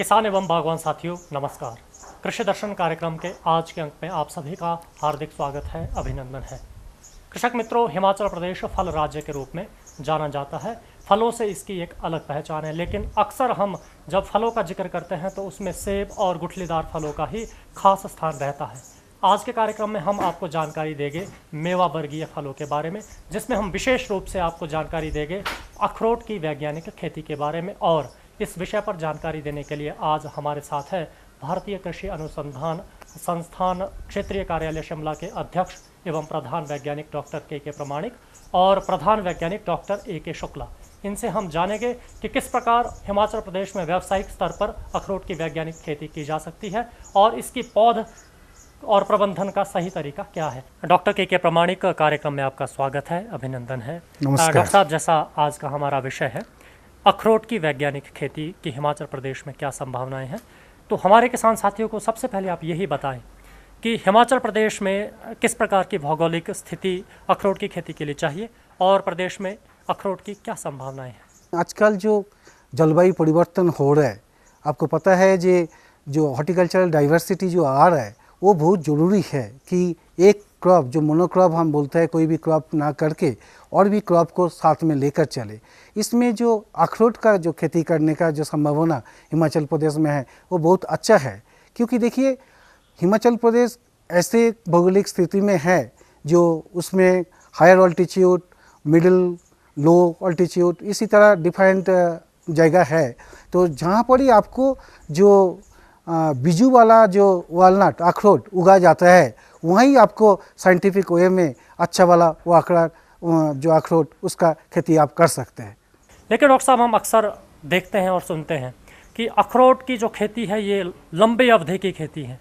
किसान एवं बागवान साथियों नमस्कार। कृषि दर्शन कार्यक्रम के आज के अंक में आप सभी का हार्दिक स्वागत है, अभिनंदन है। कृषक मित्रों, हिमाचल प्रदेश फल राज्य के रूप में जाना जाता है। फलों से इसकी एक अलग पहचान है, लेकिन अक्सर हम जब फलों का जिक्र करते हैं तो उसमें सेब और गुठलीदार फलों का ही खास स्थान रहता है। आज के कार्यक्रम में हम आपको जानकारी देंगे मेवा वर्गीय फलों के बारे में, जिसमें हम विशेष रूप से आपको जानकारी देंगे अखरोट की वैज्ञानिक खेती के बारे में। और इस विषय पर जानकारी देने के लिए आज हमारे साथ है भारतीय कृषि अनुसंधान संस्थान क्षेत्रीय कार्यालय शिमला के अध्यक्ष एवं प्रधान वैज्ञानिक डॉक्टर के प्रमाणिक और प्रधान वैज्ञानिक डॉक्टर ए शुक्ला। इनसे हम जानेंगे कि किस प्रकार हिमाचल प्रदेश में व्यावसायिक स्तर पर अखरोट की वैज्ञानिक खेती की जा सकती है और इसकी पौध और प्रबंधन का सही तरीका क्या है। डॉक्टर के प्रमाणिक, कार्यक्रम में आपका स्वागत है, अभिनंदन है। डॉक्टर साहब, जैसा आज का हमारा विषय है अखरोट की वैज्ञानिक खेती की हिमाचल प्रदेश में क्या संभावनाएं हैं, तो हमारे किसान साथियों को सबसे पहले आप यही बताएं कि हिमाचल प्रदेश में किस प्रकार की भौगोलिक स्थिति अखरोट की खेती के लिए चाहिए और प्रदेश में अखरोट की क्या संभावनाएं हैं। आजकल जो जलवायु परिवर्तन हो रहा है, आपको पता है जो हॉर्टिकल्चरल डाइवर्सिटी जो आ रहा है वो बहुत ज़रूरी है कि एक क्रॉप जो मोनोक्रॉप हम बोलते हैं, कोई भी क्रॉप ना करके और भी क्रॉप को साथ में लेकर चले। इसमें जो अखरोट का जो खेती करने का जो संभावना हिमाचल प्रदेश में है वो बहुत अच्छा है, क्योंकि देखिए हिमाचल प्रदेश ऐसे भौगोलिक स्थिति में है जो उसमें हायर ऑल्टीट्यूड, मिडिल, लो ऑल्टीट्यूड, इसी तरह डिफरेंट जगह है। तो जहाँ पर ही आपको जो बीजू वाला जो वालनट अखरोट उगा जाता है वहीं आपको साइंटिफिक वे में अच्छा वाला वो जो अखरोट उसका खेती आप कर सकते हैं। लेकिन डॉक्टर साहब, हम अक्सर देखते हैं और सुनते हैं कि अखरोट की जो खेती है ये लंबी अवधि की खेती है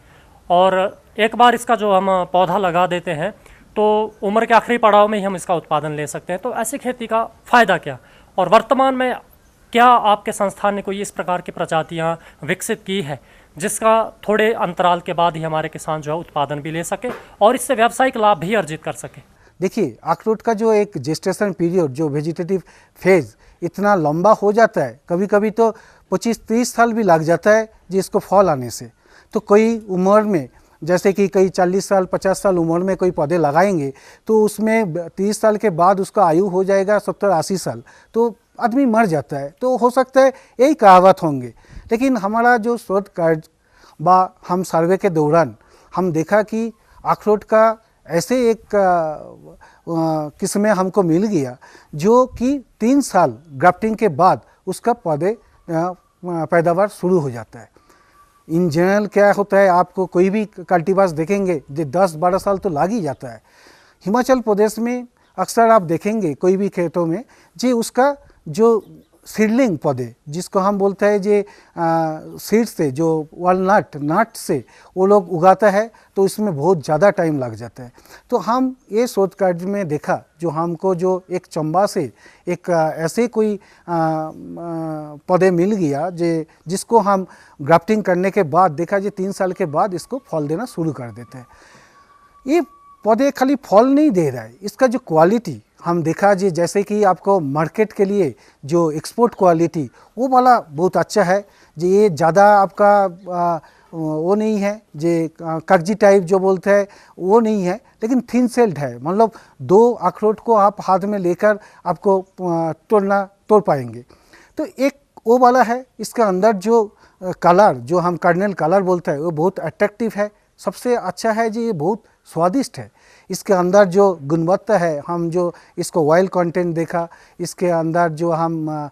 और एक बार इसका जो हम पौधा लगा देते हैं तो उम्र के आखिरी पड़ाव में ही हम इसका उत्पादन ले सकते हैं। तो ऐसी खेती का फ़ायदा क्या, और वर्तमान में क्या आपके संस्थान ने कोई इस प्रकार की प्रजातियां विकसित की है जिसका थोड़े अंतराल के बाद ही हमारे किसान जो है उत्पादन भी ले सके और इससे व्यावसायिक लाभ भी अर्जित कर सके। देखिए, अखरोट का जो एक जेस्टेशन पीरियड, जो वेजिटेटिव फेज इतना लंबा हो जाता है, कभी कभी तो 25-30 साल भी लग जाता है जिसको फल आने से। तो कोई उम्र में, जैसे कि कई 40 साल 50 साल उम्र में कोई पौधे लगाएंगे तो उसमें 30 साल के बाद उसका आयु हो जाएगा 70-80 साल, तो आदमी मर जाता है। तो हो सकता है यही कहावत होंगे। लेकिन हमारा जो शोध कार्य व हम सर्वे के दौरान हम देखा कि अखरोट का ऐसे एक किस्में हमको मिल गया जो कि 3 साल ग्राफ्टिंग के बाद उसका पौधे पैदावार शुरू हो जाता है। इन जनरल क्या होता है, आपको कोई भी कल्टीवास देखेंगे जो 10-12 साल तो लग ही जाता है। हिमाचल प्रदेश में अक्सर आप देखेंगे कोई भी खेतों में जी उसका जो सीडलिंग पौधे जिसको हम बोलते हैं जे सीड से जो वालनट नट से वो लोग उगाता है तो इसमें बहुत ज़्यादा टाइम लग जाता है। तो हम ये शोध कार्य में देखा जो हमको जो एक चंबा से एक ऐसे कोई पौधे मिल गया जिसको हम ग्राफ्टिंग करने के बाद देखा जो 3 साल के बाद इसको फल देना शुरू कर देते हैं। ये पौधे खाली फल नहीं दे रहा है, इसका जो क्वालिटी हम देखा जी, जैसे कि आपको मार्केट के लिए जो एक्सपोर्ट क्वालिटी वो वाला बहुत अच्छा है जी। ये ज़्यादा आपका वो नहीं है जे कागजी टाइप जो बोलते हैं वो नहीं है, लेकिन थिन सेल्ड है। मतलब 2 अखरोट को आप हाथ में लेकर आपको तोड़ पाएंगे। तो एक वो वाला है। इसका अंदर जो कलर जो हम कर्नल कलर बोलते हैं वो बहुत अट्रैक्टिव है। सबसे अच्छा है जी, ये बहुत स्वादिष्ट है। इसके अंदर जो गुणवत्ता है, हम जो इसको ऑयल कंटेंट देखा, इसके अंदर जो हम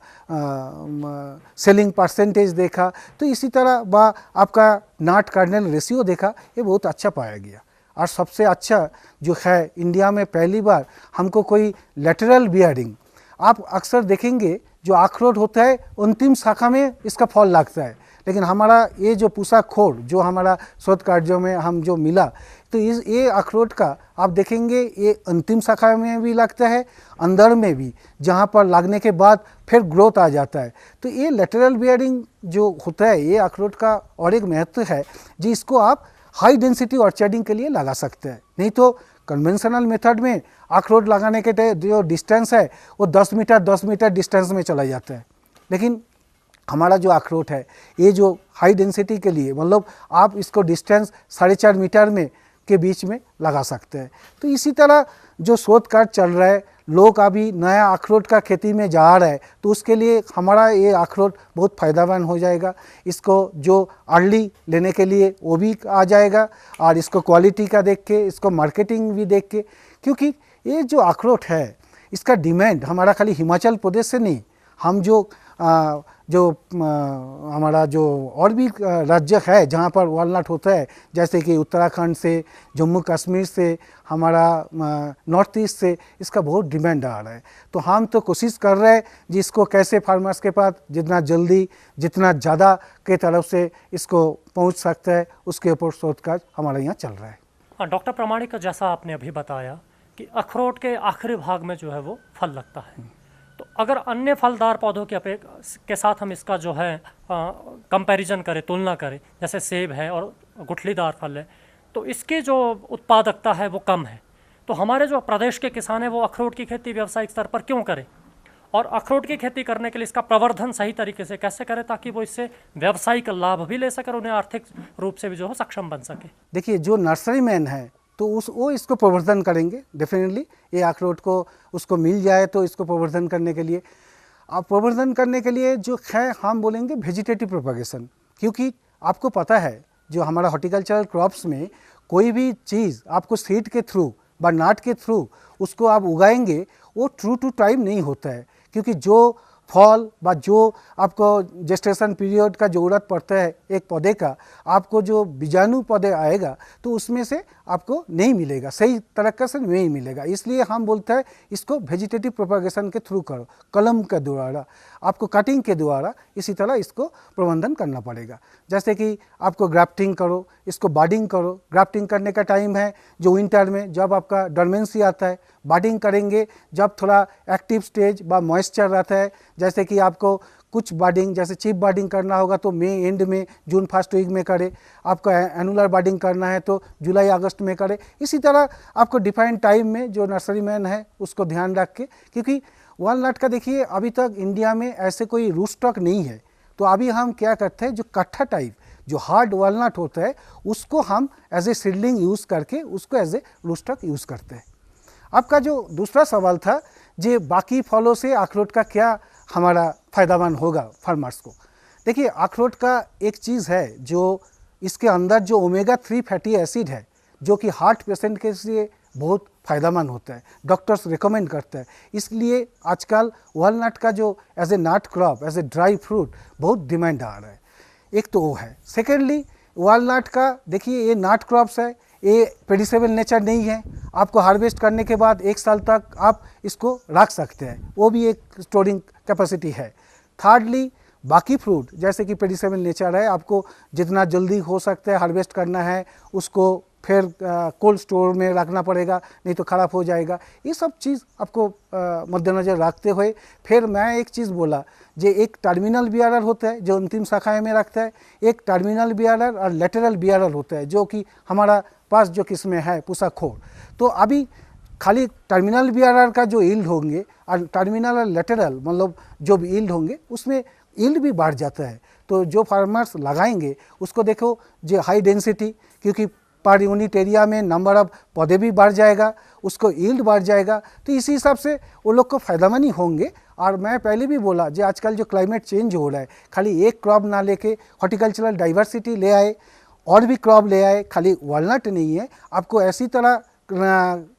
सेलिंग परसेंटेज देखा, तो इसी तरह व आपका नट कर्नल रेशियो देखा, ये बहुत अच्छा पाया गया। और सबसे अच्छा जो है, इंडिया में पहली बार हमको कोई लेटरल बियरिंग, आप अक्सर देखेंगे जो अखरोट होता है अंतिम शाखा में इसका फल लगता है, लेकिन हमारा ये जो पूसा खोर जो हमारा शोध कार्यों में हम जो मिला, तो ये अखरोट का आप देखेंगे ये अंतिम शाखा में भी लगता है, अंदर में भी, जहाँ पर लगने के बाद फिर ग्रोथ आ जाता है। तो ये लेटरल बियरिंग जो होता है ये अखरोट का और एक महत्व है जी। इसको आप हाई डेंसिटी ऑर्चर्डिंग के लिए लगा सकते हैं। नहीं तो कन्वेंशनल मेथड में अखरोट लगाने के जो डिस्टेंस है वो 10 मीटर डिस्टेंस में चला जाता है, लेकिन हमारा जो अखरोट है ये जो हाई डेंसिटी के लिए मतलब आप इसको डिस्टेंस 4.5 मीटर में के बीच में लगा सकते हैं। तो इसी तरह जो शोध कार्य चल रहा है, लोग अभी नया अखरोट का खेती में जा रहा है, तो उसके लिए हमारा ये अखरोट बहुत फ़ायदेमंद हो जाएगा। इसको जो अर्ली लेने के लिए वो भी आ जाएगा और इसको क्वालिटी का देख के, इसको मार्केटिंग भी देख के, क्योंकि ये जो अखरोट है इसका डिमांड हमारा खाली हिमाचल प्रदेश से नहीं, हम हमारा जो और भी राज्य है जहाँ पर वालनट होता है, जैसे कि उत्तराखंड से, जम्मू कश्मीर से, हमारा नॉर्थ ईस्ट से इसका बहुत डिमांड आ रहा है। तो हम तो कोशिश कर रहे हैं जिसको कैसे फार्मर्स के पास जितना जल्दी जितना ज़्यादा के तरफ से इसको पहुँच सकता है, उसके ऊपर शोध कार्य हमारे यहाँ चल रहा है। डॉक्टर प्रामाणिक, जैसा आपने अभी बताया कि अखरोट के आखिरी भाग में जो है वो फल लगता है, तो अगर अन्य फलदार पौधों के साथ हम इसका जो है कंपैरिजन करें, तुलना करें, जैसे सेब है और गुठलीदार फल है, तो इसकी जो उत्पादकता है वो कम है। तो हमारे जो प्रदेश के किसान हैं वो अखरोट की खेती व्यावसायिक स्तर पर क्यों करें, और अखरोट की खेती करने के लिए इसका प्रवर्धन सही तरीके से कैसे करें ताकि वो इससे व्यावसायिक लाभ भी ले सके और उन्हें आर्थिक रूप से भी जो है सक्षम बन सके। देखिए, जो नर्सरी मैन है तो वो इसको प्रवर्धन करेंगे डेफिनेटली। ये अखरोट को उसको मिल जाए तो इसको प्रवर्धन करने के लिए, आप प्रवर्धन करने के लिए जो है हम बोलेंगे वेजिटेटिव प्रोपगेशन, क्योंकि आपको पता है जो हमारा हॉर्टिकल्चरल क्रॉप्स में कोई भी चीज़ आपको सीड के थ्रू व नाट के थ्रू उसको आप उगाएंगे वो ट्रू टू टाइम नहीं होता है, क्योंकि जो फल व जो आपको जेस्टेशन पीरियड का ज़रूरत पड़ता है एक पौधे का, आपको जो बीजाणु पौधे आएगा तो उसमें से आपको नहीं मिलेगा, सही तरीके से नहीं मिलेगा। इसलिए हम बोलते हैं इसको वेजिटेटिव प्रोपगेशन के थ्रू करो, कलम के द्वारा, आपको कटिंग के द्वारा इसी तरह इसको प्रबंधन करना पड़ेगा। जैसे कि आपको ग्राफ्टिंग करो, इसको बाडिंग करो। ग्राफ्टिंग करने का टाइम है जो विंटर में, जब आपका डोरमेंसी आता है। बाडिंग करेंगे जब थोड़ा एक्टिव स्टेज व मॉइस्चर रहता है, जैसे कि आपको कुछ बाडिंग जैसे चिप बाडिंग करना होगा तो मई एंड में, जून फर्स्ट वीक में करें। आपको एनुलर बाडिंग करना है तो जुलाई अगस्त में करें। इसी तरह आपको डिफाइंड टाइम में जो नर्सरी मैन है उसको ध्यान रख के, क्योंकि वालनट का देखिए अभी तक इंडिया में ऐसे कोई रूट स्टॉक नहीं है, तो अभी हम क्या करते हैं जो कट्ठा टाइप जो हार्ड वालनट होता है उसको हम एज ए सीडलिंग यूज़ करके उसको as a root stock use करते हैं। आपका जो दूसरा सवाल था जो बाकी फलों से अखरोट का क्या हमारा फ़ायदेमंद होगा फार्मर्स को, देखिए अखरोट का एक चीज़ है जो इसके अंदर जो ओमेगा 3 फैटी एसिड है जो कि हार्ट पेशेंट के लिए बहुत फ़ायदेमंद होता है, डॉक्टर्स रिकमेंड करते हैं। इसलिए आजकल वालनट का जो as a nut crop, as a dry fruit बहुत डिमांड आ रहा है। एक तो वो है। सेकेंडली वालनट का देखिए ये नट क्रॉप्स है, ये पेरिसेबल नेचर नहीं है, आपको हार्वेस्ट करने के बाद 1 साल तक आप इसको रख सकते हैं, वो भी एक स्टोरिंग कैपेसिटी है। थर्डली बाकी फ्रूट जैसे कि पेरिसेबल नेचर है, आपको जितना जल्दी हो सकता है हार्वेस्ट करना है उसको फिर कोल्ड स्टोर में रखना पड़ेगा, नहीं तो ख़राब हो जाएगा। ये सब चीज़ आपको मद्देनज़र रखते हुए फिर मैं एक चीज़ बोला जो एक टर्मिनल बियारर होता है जो अंतिम शाखाएं में रखता है, एक टर्मिनल बियारर और लेटरल बियारर होता है जो कि हमारा पास जो किस्में है पूसाखोर। तो अभी खाली टर्मिनल बियारर का जो ईल्ड होंगे और टर्मिनल और लेटरल मतलब जो भी ईल्ड होंगे उसमें ईल्ड भी बढ़ जाता है। तो जो फार्मर्स लगाएंगे उसको देखो जो हाई डेंसिटी, क्योंकि पर यूनिट एरिया में नंबर ऑफ पौधे भी बढ़ जाएगा, उसको ईल्ड बढ़ जाएगा, तो इसी हिसाब से वो लोग को फ़ायदेमंद ही होंगे। और मैं पहले भी बोला जो आजकल जो क्लाइमेट चेंज हो रहा है, खाली एक क्रॉप ना लेके हॉर्टिकल्चरल डाइवर्सिटी ले आए, और भी क्रॉप ले आए, खाली वालनट नहीं है, आपको ऐसी तरह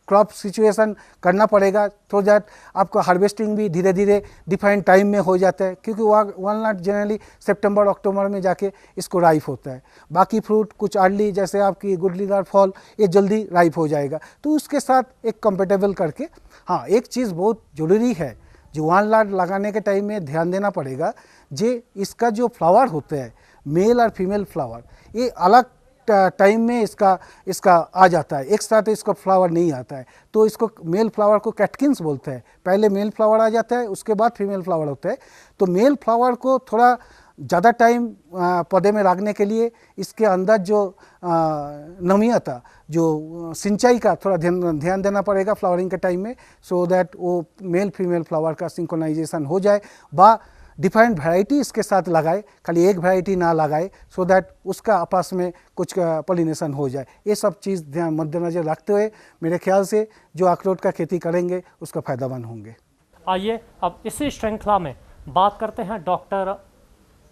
क्रॉप सिचुएशन करना पड़ेगा तो दैट आपका हार्वेस्टिंग भी धीरे धीरे डिफाइंड टाइम में हो जाता है, क्योंकि वालनट जनरली सितंबर अक्टूबर में जाके इसको राइप होता है। बाकी फ्रूट कुछ अर्ली जैसे आपकी गुठलीदार फल ये जल्दी राइप हो जाएगा, तो उसके साथ एक कंपेटेबल करके। हाँ, एक चीज़ बहुत ज़रूरी है जो वालनट लगाने के टाइम में ध्यान देना पड़ेगा, जे इसका जो फ्लावर होता है मेल और फीमेल फ्लावर ये अलग टाइम में इसका आ जाता है, एक साथ इसका फ्लावर नहीं आता है। तो इसको मेल फ्लावर को कैटकिन्स बोलते हैं, पहले मेल फ्लावर आ जाता है उसके बाद फीमेल फ्लावर होता है। तो मेल फ्लावर को थोड़ा ज़्यादा टाइम पौधे में रखने के लिए इसके अंदर जो नमीयता जो सिंचाई का थोड़ा ध्यान देना पड़ेगा फ्लावरिंग के टाइम में, सो दैट वो मेल फीमेल फ्लावर का सिंक्रोनाइजेशन हो जाए। बा डिफरेंट वैरायटी इसके साथ लगाए, खाली एक वैरायटी ना लगाए, सो दैट उसका आपस में कुछ पॉलिनेशन हो जाए। ये सब चीज़ ध्यान मद्देनज़र रखते हुए मेरे ख्याल से जो अखरोट का खेती करेंगे उसका फ़ायदामंद होंगे। आइए अब इसी श्रृंखला में बात करते हैं डॉक्टर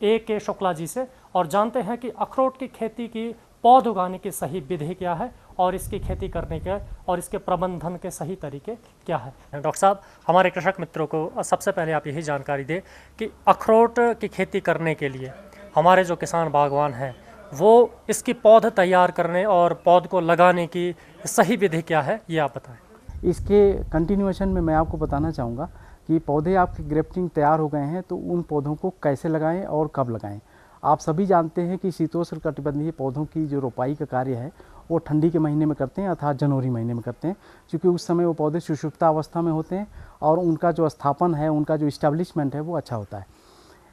A.K. शुक्ला जी से और जानते हैं कि अखरोट की खेती की पौध उगाने की सही विधि क्या है और इसकी खेती करने के और इसके प्रबंधन के सही तरीके क्या है। डॉक्टर साहब, हमारे कृषक मित्रों को सबसे पहले आप यही जानकारी दें कि अखरोट की खेती करने के लिए हमारे जो किसान बागवान हैं वो इसकी पौध तैयार करने और पौध को लगाने की सही विधि क्या है, ये आप बताएं। इसके कंटिन्यूएशन में मैं आपको बताना चाहूँगा कि पौधे आपके ग्रेफ्टिंग तैयार हो गए हैं तो उन पौधों को कैसे लगाएं और कब लगाएं। आप सभी जानते हैं कि शीतोष्ण कटिबंधीय पौधों की जो रोपाई का कार्य है वो ठंडी के महीने में करते हैं, अर्थात जनवरी महीने में करते हैं, क्योंकि उस समय वो पौधे सुषुप्ता अवस्था में होते हैं और उनका जो स्थापन है, उनका जो इस्टेब्लिशमेंट है वो अच्छा होता है।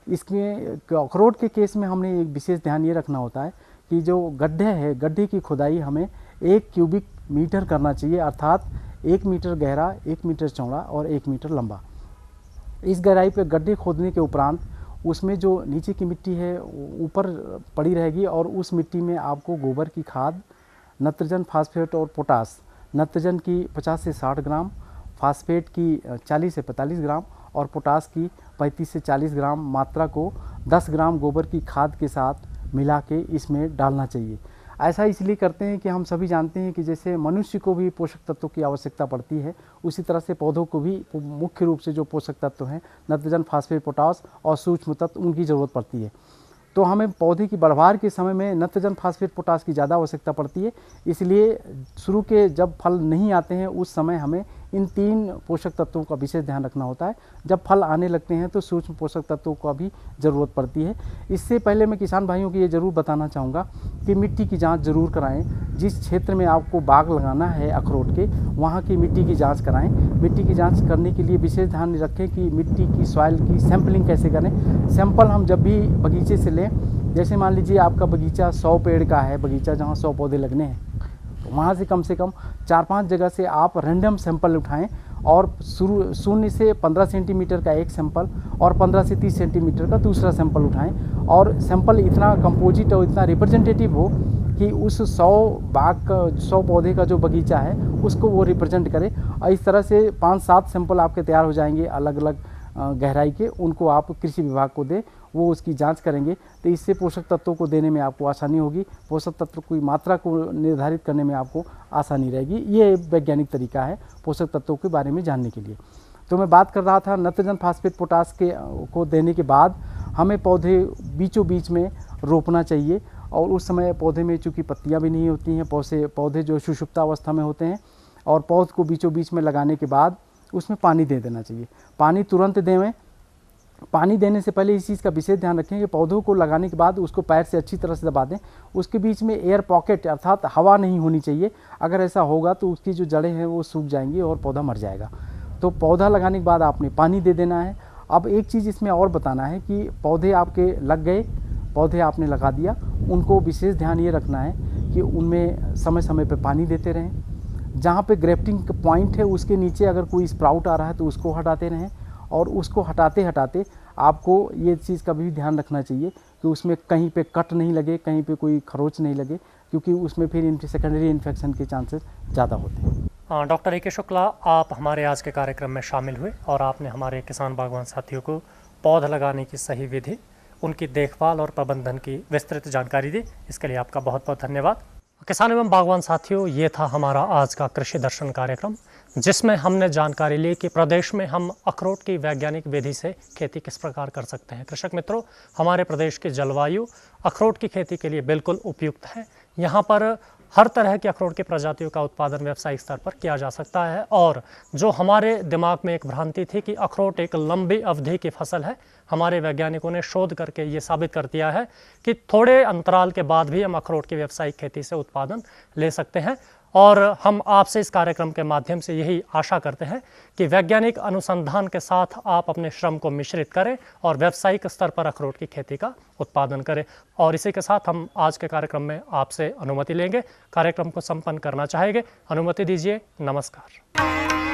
इसके अखरोट के केस में हमने एक विशेष ध्यान ये रखना होता है कि जो गड्ढे है, गड्ढे की खुदाई हमें 1 क्यूबिक मीटर करना चाहिए, अर्थात 1 मीटर गहरा, 1 मीटर चौड़ा और 1 मीटर लंबा। इस गहराई पे गड्ढे खोदने के उपरांत उसमें जो नीचे की मिट्टी है ऊपर पड़ी रहेगी और उस मिट्टी में आपको गोबर की खाद, नाइट्रोजन, फास्फेट और पोटास, नाइट्रोजन की 50 से 60 ग्राम, फास्फेट की 40 से 45 ग्राम और पोटास की 35 से 40 ग्राम मात्रा को 10 ग्राम गोबर की खाद के साथ मिला के इसमें डालना चाहिए। ऐसा इसलिए करते हैं कि हम सभी जानते हैं कि जैसे मनुष्य को भी पोषक तत्वों की आवश्यकता पड़ती है, उसी तरह से पौधों को भी मुख्य रूप से जो पोषक तत्व हैं नाइट्रोजन, फास्फेट, पोटास और सूक्ष्म तत्व, उनकी ज़रूरत पड़ती है। तो हमें पौधे की बढ़वार के समय में नाइट्रोजन, फास्फेट, पोटास की ज़्यादा आवश्यकता पड़ती है। इसलिए शुरू के जब फल नहीं आते हैं उस समय हमें इन 3 पोषक तत्वों का विशेष ध्यान रखना होता है। जब फल आने लगते हैं तो सूक्ष्म पोषक तत्वों का भी ज़रूरत पड़ती है। इससे पहले मैं किसान भाइयों को ये ज़रूर बताना चाहूँगा कि मिट्टी की जांच ज़रूर कराएं। जिस क्षेत्र में आपको बाग लगाना है अखरोट के, वहाँ की मिट्टी की जांच कराएं। मिट्टी की जांच करने के लिए विशेष ध्यान रखें कि मिट्टी की सॉइल की सैंपलिंग कैसे करें। सैंपल हम जब भी बगीचे से लें, जैसे मान लीजिए आपका बगीचा 100 पेड़ का है, बगीचा जहाँ 100 पौधे लगने हैं, तो वहाँ से कम 4-5 जगह से आप रैंडम सैंपल उठाएं और शुरू 0 से 15 सेंटीमीटर का एक सैंपल और 15 से 30 सेंटीमीटर का दूसरा सैंपल उठाएं और सैंपल इतना कंपोजिट और इतना रिप्रेजेंटेटिव हो कि उस 100 बाग का 100 पौधे का जो बगीचा है उसको वो रिप्रेजेंट करे। और इस तरह से 5-7 सैंपल आपके तैयार हो जाएंगे अलग अलग गहराई के, उनको आप कृषि विभाग को दें, वो उसकी जांच करेंगे। तो इससे पोषक तत्वों को देने में आपको आसानी होगी, पोषक तत्व की मात्रा को निर्धारित करने में आपको आसानी रहेगी। ये वैज्ञानिक तरीका है पोषक तत्वों के बारे में जानने के लिए। तो मैं बात कर रहा था नाइट्रोजन, फास्फेट, पोटास को देने के बाद हमें पौधे बीचों बीच में रोपना चाहिए और उस समय पौधे में चूँकि पत्तियाँ भी नहीं होती हैं, पौधे जो सुषुप्ता अवस्था में होते हैं, और पौध को बीचों बीच में लगाने के बाद उसमें पानी दे देना चाहिए। पानी तुरंत देवें। पानी देने से पहले इस चीज़ का विशेष ध्यान रखें कि पौधों को लगाने के बाद उसको पैर से अच्छी तरह से दबा दें। उसके बीच में एयर पॉकेट अर्थात हवा नहीं होनी चाहिए। अगर ऐसा होगा तो उसकी जो जड़ें हैं वो सूख जाएंगी और पौधा मर जाएगा। तो पौधा लगाने के बाद आपने पानी दे देना है। अब एक चीज़ इसमें और बताना है कि पौधे आपके लग गए, पौधे आपने लगा दिया, उनको विशेष ध्यान ये रखना है कि उनमें समय समय पर पानी देते रहें। जहाँ पे ग्रेफ्टिंग पॉइंट है उसके नीचे अगर कोई स्प्राउट आ रहा है तो उसको हटाते रहें और उसको हटाते हटाते आपको ये चीज़ का भी ध्यान रखना चाहिए कि उसमें कहीं पे कट नहीं लगे, कहीं पे कोई खरोच नहीं लगे, क्योंकि उसमें फिर सेकेंडरी इन्फेक्शन के चांसेस ज़्यादा होते हैं। Doctor A.K. शुक्ला, आप हमारे आज के कार्यक्रम में शामिल हुए और आपने हमारे किसान बागवान साथियों को पौध लगाने की सही विधि, उनकी देखभाल और प्रबंधन की विस्तृत जानकारी दी। इसके लिए आपका बहुत बहुत धन्यवाद। किसान एवं बागवान साथियों, ये था हमारा आज का कृषि दर्शन कार्यक्रम, जिसमें हमने जानकारी ली कि प्रदेश में हम अखरोट की वैज्ञानिक विधि से खेती किस प्रकार कर सकते हैं। कृषक मित्रों, हमारे प्रदेश की जलवायु अखरोट की खेती के लिए बिल्कुल उपयुक्त है। यहाँ पर हर तरह की अखरोट की प्रजातियों का उत्पादन व्यावसायिक स्तर पर किया जा सकता है। और जो हमारे दिमाग में एक भ्रांति थी कि अखरोट एक लंबी अवधि की फसल है, हमारे वैज्ञानिकों ने शोध करके ये साबित कर दिया है कि थोड़े अंतराल के बाद भी हम अखरोट की व्यावसायिक खेती से उत्पादन ले सकते हैं। और हम आपसे इस कार्यक्रम के माध्यम से यही आशा करते हैं कि वैज्ञानिक अनुसंधान के साथ आप अपने श्रम को मिश्रित करें और व्यावसायिक स्तर पर अखरोट की खेती का उत्पादन करें। और इसी के साथ हम आज के कार्यक्रम में आपसे अनुमति लेंगे, कार्यक्रम को संपन्न करना चाहेंगे। अनुमति दीजिए। नमस्कार।